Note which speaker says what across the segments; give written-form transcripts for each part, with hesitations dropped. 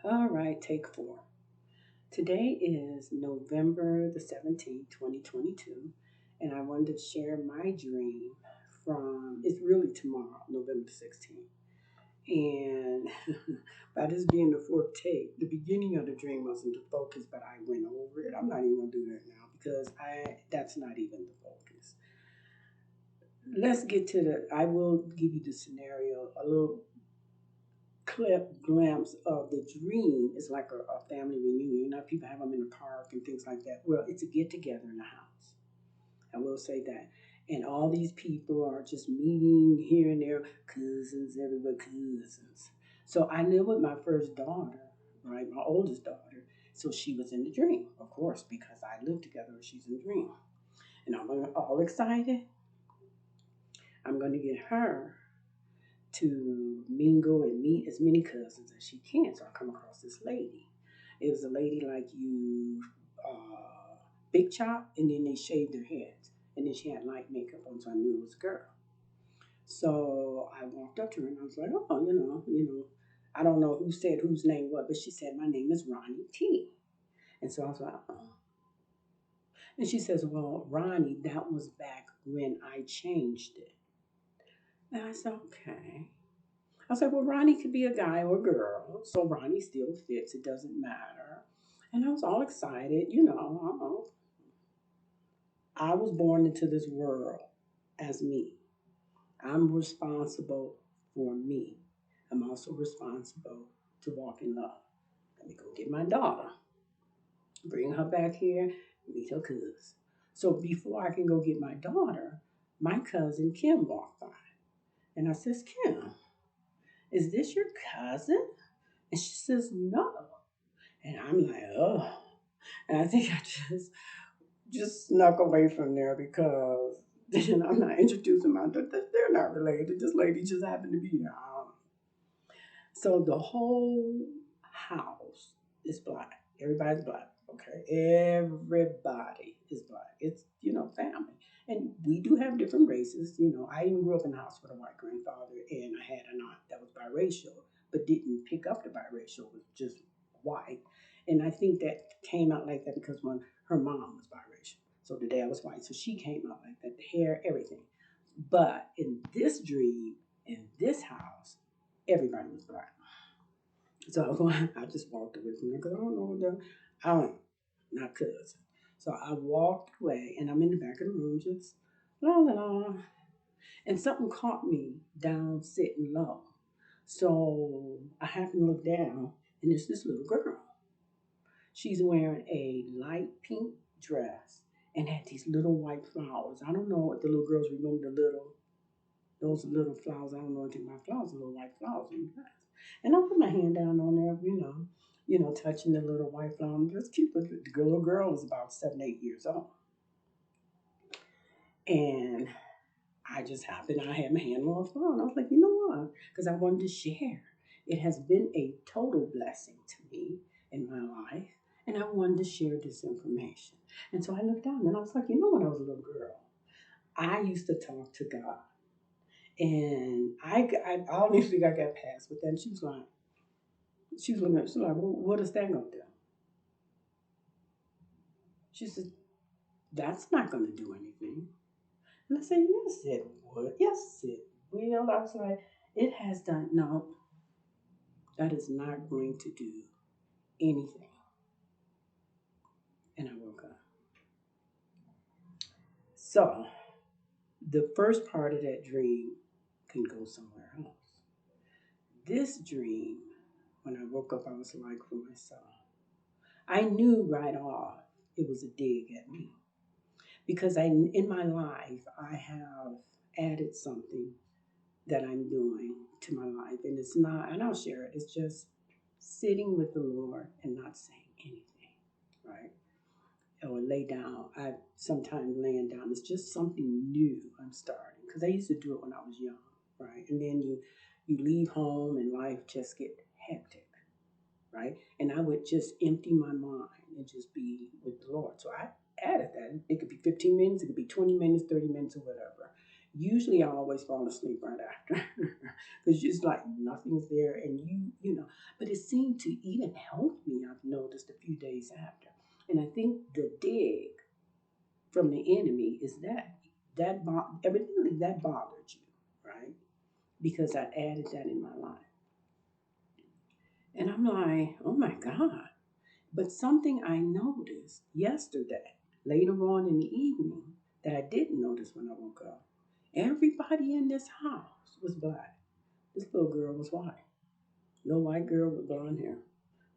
Speaker 1: All right, take four. Today is November the 17th, 2022, and I wanted to share my dream from, it's really tomorrow, November the 16th. And by this being the fourth take, the beginning of the dream wasn't the focus, but I went over it. I'm not even gonna do that now because I that's not even the focus. Let's get to the I will give you the scenario, a little clip glimpse of the dream. Is like a family reunion. You know, people have them in the park and things like that. Well, it's a get together in the house. I will say that. And all these people are just meeting here and there, cousins, everybody, cousins. So I live with my first daughter, right, my oldest daughter. So she was in the dream, of course, because I live together and she's in the dream. And I'm all excited. I'm going to get her to mingle and meet as many cousins as she can. So I come across this lady. It was a lady like you, big chop, and then they shaved their heads. And then she had light makeup on, so I knew it was a girl. So I walked up to her and I was like, oh, I don't know who said whose name what, but she said, my name is Ronnie T. And so I was like, oh. And she says, well, Ronnie, that was back when I changed it. And I said, okay. I said, well, Ronnie could be a guy or a girl, so Ronnie still fits. It doesn't matter. And I was all excited. I was born into this world as me. I'm responsible for me. I'm also responsible to walk in love. Let me go get my daughter, bring her back here, meet her cousins. So before I can go get my daughter, my cousin Kim walked by. And I says, Kim, is this your cousin? And she says, no. And I'm like, oh. And I think I just snuck away from there because I'm not introducing my they're not related. This lady just happened to be there. So the whole house is black. Everybody's black. Okay. Everybody is black. It's, family. And we do have different races. I even grew up in a house with a white grandfather and I had an aunt that was biracial, but didn't pick up the biracial, was just white. And I think that came out like that because when her mom was biracial. So the dad was white. So she came out like that, the hair, everything. But in this dream, in this house, everybody was black. So I just walked away from there because I don't know what the, I don't know, not cousin. So I walked away and I'm in the back of the room just la la la. And something caught me down sitting low. So I happened to look down and it's this little girl. She's wearing a light pink dress and had these little white flowers. I don't know what the little girls remember those little flowers. I don't know anything about flowers, little white flowers in the dress. And I put my hand down on there, touching the little white flower. It's cute. But the little girl is about 7, 8 years old. And I had my hand on the phone. I was like, you know what? Because I wanted to share. It has been a total blessing to me in my life. And I wanted to share this information. And so I looked down and I was like, when I was a little girl, I used to talk to God. And I honestly I got past with that. And she was looking at, she's like, well, what is that going to do? She said, that's not going to do anything. And I said, yes, it would. Yes, it will. I was like, it has done. No, that is not going to do anything. And I woke up. So the first part of that dream can go somewhere else. This dream, when I woke up, I was like for myself. I knew right off it was a dig at me because in my life I have added something that I'm doing to my life, and it's not, and I'll share it. It's just sitting with the Lord and not saying anything, right? Or lay down. I sometimes laying down. It's just something new I'm starting because I used to do it when I was young, right? And then you leave home and life just get hectic, right? And I would just empty my mind and just be with the Lord. So I added that. It could be 15 minutes, it could be 20 minutes, 30 minutes, or whatever. Usually I always fall asleep right after because it's like nothing's there and but it seemed to even help me, I've noticed a few days after. And I think the dig from the enemy is evidently that bothered you, right? Because I added that in my life. And I'm like, oh my God. But something I noticed yesterday, later on in the evening, that I didn't notice when I woke up. Everybody in this house was black. This little girl was white. Little white girl with blonde hair,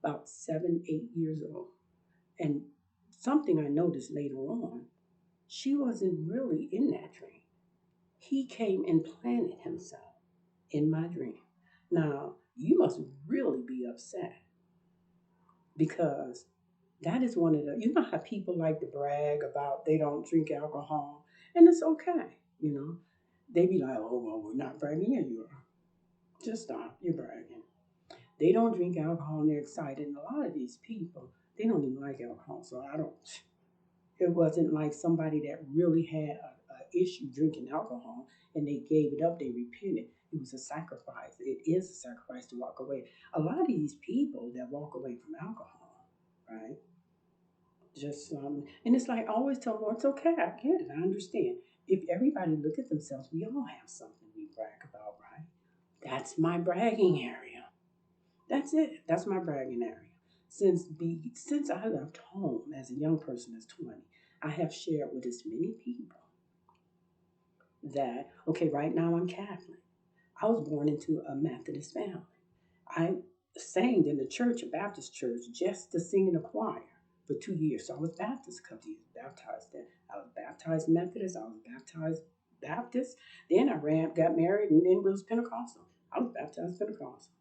Speaker 1: about 7, 8 years old. And something I noticed later on, she wasn't really in that dream. He came and planted himself in my dream. Now, you must really be upset because that is one of the, you know how people like to brag about they don't drink alcohol, and it's okay, you know. They be like, oh, well, we're not bragging. Yeah, you are. Just stop. You're bragging. They don't drink alcohol and they're excited. And a lot of these people, they don't even like alcohol. So I don't, it wasn't like somebody that really had a issue drinking alcohol and they gave it up, they repented. It was a sacrifice. It is a sacrifice to walk away. A lot of these people that walk away from alcohol, right? Just and it's like I always tell them, it's okay, I get it, I understand. If everybody look at themselves, we all have something we brag about, right? That's my bragging area. That's it. That's my bragging area. Since I left home as a young person, as 20, I have shared with as many people that okay, right now I'm Catholic. I was born into a Methodist family. I sang in the church, a Baptist church, just to sing in a choir for 2 years. So I was Baptist a couple years, baptized then. I was baptized Methodist, I was baptized Baptist. Then got married, and then was Pentecostal. I was baptized Pentecostal.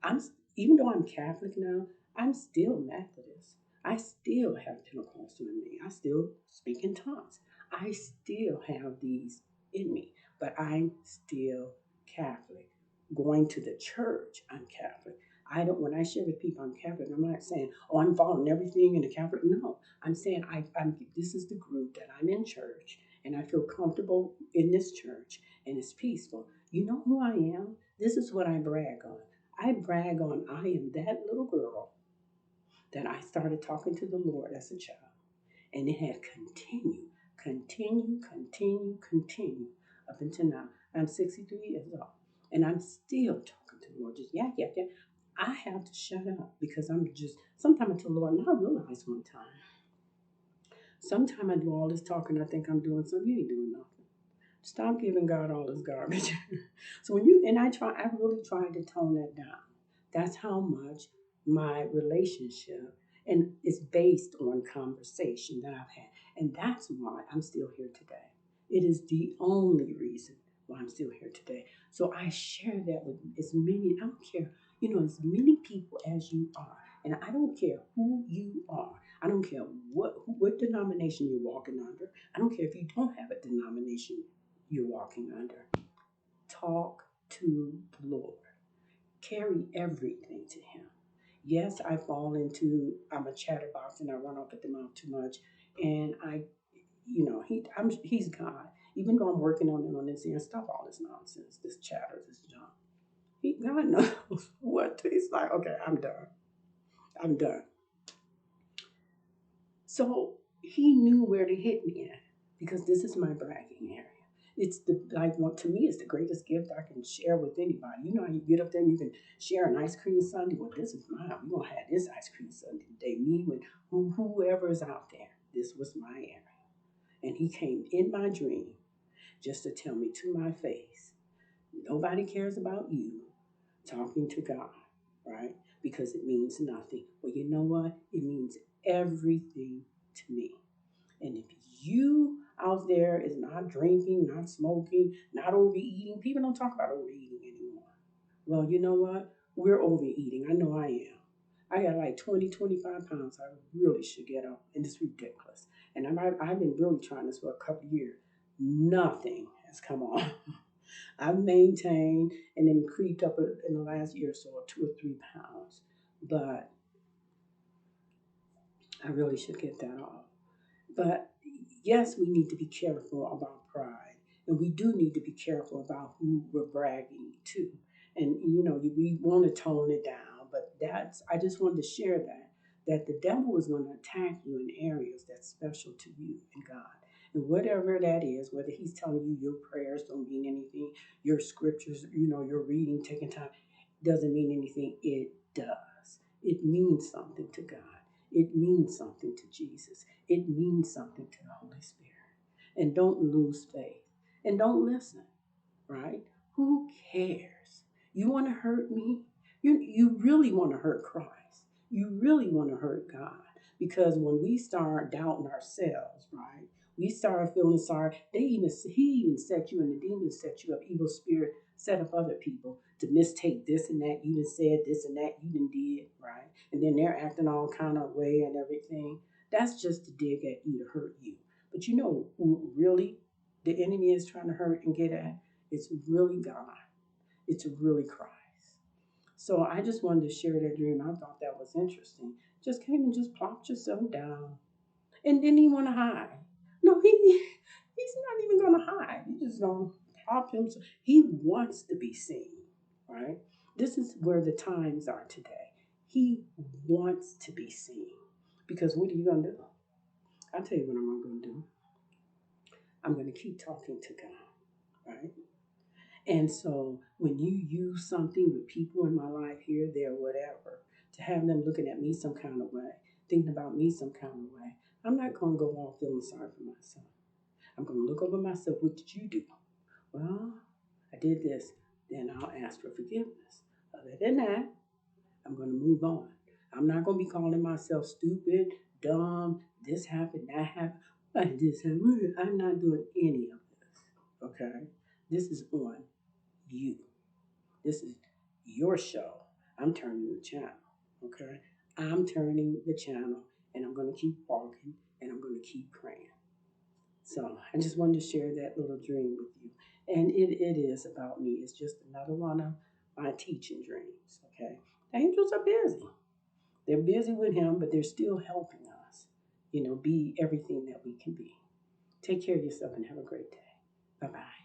Speaker 1: I'm even though I'm Catholic now, I'm still Methodist. I still have Pentecostal in me. I still speak in tongues. I still have these in me, but I'm still Catholic. Going to the church, I'm Catholic. I don't. When I share with people I'm Catholic, I'm not saying, "Oh, I'm following everything in the Catholic." No, I'm saying I'm. This is the group that I'm in church, and I feel comfortable in this church, and it's peaceful. You know who I am? This is what I brag on. I brag on I am that little girl that I started talking to the Lord as a child. And it had continued up until now. I'm 63 years old. And I'm still talking to the Lord. Just yak, yak, yak. I have to shut up because I'm just, sometimes I tell the Lord, and I realized one time, sometimes I do all this talking, I think I'm doing something, you ain't doing nothing. Stop giving God all this garbage. So I really tried to tone that down. That's how much my relationship and it's based on conversation that I've had. And that's why I'm still here today. It is the only reason why I'm still here today. So I share that with as many, I don't care, as many people as you are. And I don't care who you are. I don't care what denomination you're walking under. I don't care if you don't have a denomination you're walking under. Talk to the Lord. Carry everything to Him. Yes, I fall into, I'm a chatterbox and I run off at the mouth too much. And he's God. Even though I'm working on it on this and stop all this nonsense, this chatter, this junk. God knows what to. He's like, okay, I'm done. I'm done. So he knew where to hit me at because this is my bragging area. It's the like one to me it's the greatest gift I can share with anybody. You know how you get up there and you can share an ice cream sundae. Well, this is mine. We're gonna have this ice cream sundae today. Me with whoever is out there. This was my area. And he came in my dream just to tell me to my face, nobody cares about you talking to God, right? Because it means nothing. Well, you know what? It means everything to me. And if you out there is not drinking, not smoking, not overeating, people don't talk about overeating anymore. Well, you know what? We're overeating. I know I am. I got like 20, 25 pounds. I really should get up, and it's ridiculous. And I've been really trying this for a couple of years. Nothing has come on. I've maintained and then creeped up in the last year or so, 2 or 3 pounds. But I really should get that off. But yes, we need to be careful about pride. And we do need to be careful about who we're bragging to. And, we want to tone it down, but I just wanted to share that the devil is going to attack you in areas that's special to you and God. And whatever that is, whether he's telling you your prayers don't mean anything, your scriptures, your reading, taking time, doesn't mean anything. It does. It means something to God. It means something to Jesus. It means something to the Holy Spirit. And don't lose faith. And don't listen, right? Who cares? You want to hurt me? You really want to hurt Christ. You really want to hurt God. Because when we start doubting ourselves, right? We start feeling sorry. He even set you, and the demons set you up. Evil spirit set up other people to mistake this and that. You done said this and that. You done did, right? And then they're acting all kind of way and everything. That's just to dig at you to hurt you. But you know who really the enemy is trying to hurt and get at? It's really God. It's really Christ. So I just wanted to share that dream. I thought that was interesting. Just came and just plopped yourself down. And didn't even want to hide. No, he's not even gonna hide. He's just gonna plop himself. He wants to be seen. Right? This is where the times are today. He wants to be seen. Because what are you gonna do? I'll tell you what I'm gonna do. I'm gonna keep talking to God. Right? And so when you use something with people in my life here, there, whatever, to have them looking at me some kind of way, thinking about me some kind of way, I'm not going to go on feeling sorry for myself. I'm going to look over myself. What did you do? Well, I did this. Then I'll ask for forgiveness. Other than that, I'm going to move on. I'm not going to be calling myself stupid, dumb, this happened, that happened. I this happened. I'm not doing any of this. Okay? This is on you. This is your show. I'm turning the channel. Okay? I'm turning the channel and I'm going to keep walking and I'm going to keep praying. So I just wanted to share that little dream with you. And it is about me. It's just another one of my teaching dreams. Okay? The angels are busy. They're busy with him, but they're still helping us, be everything that we can be. Take care of yourself and have a great day. Bye bye.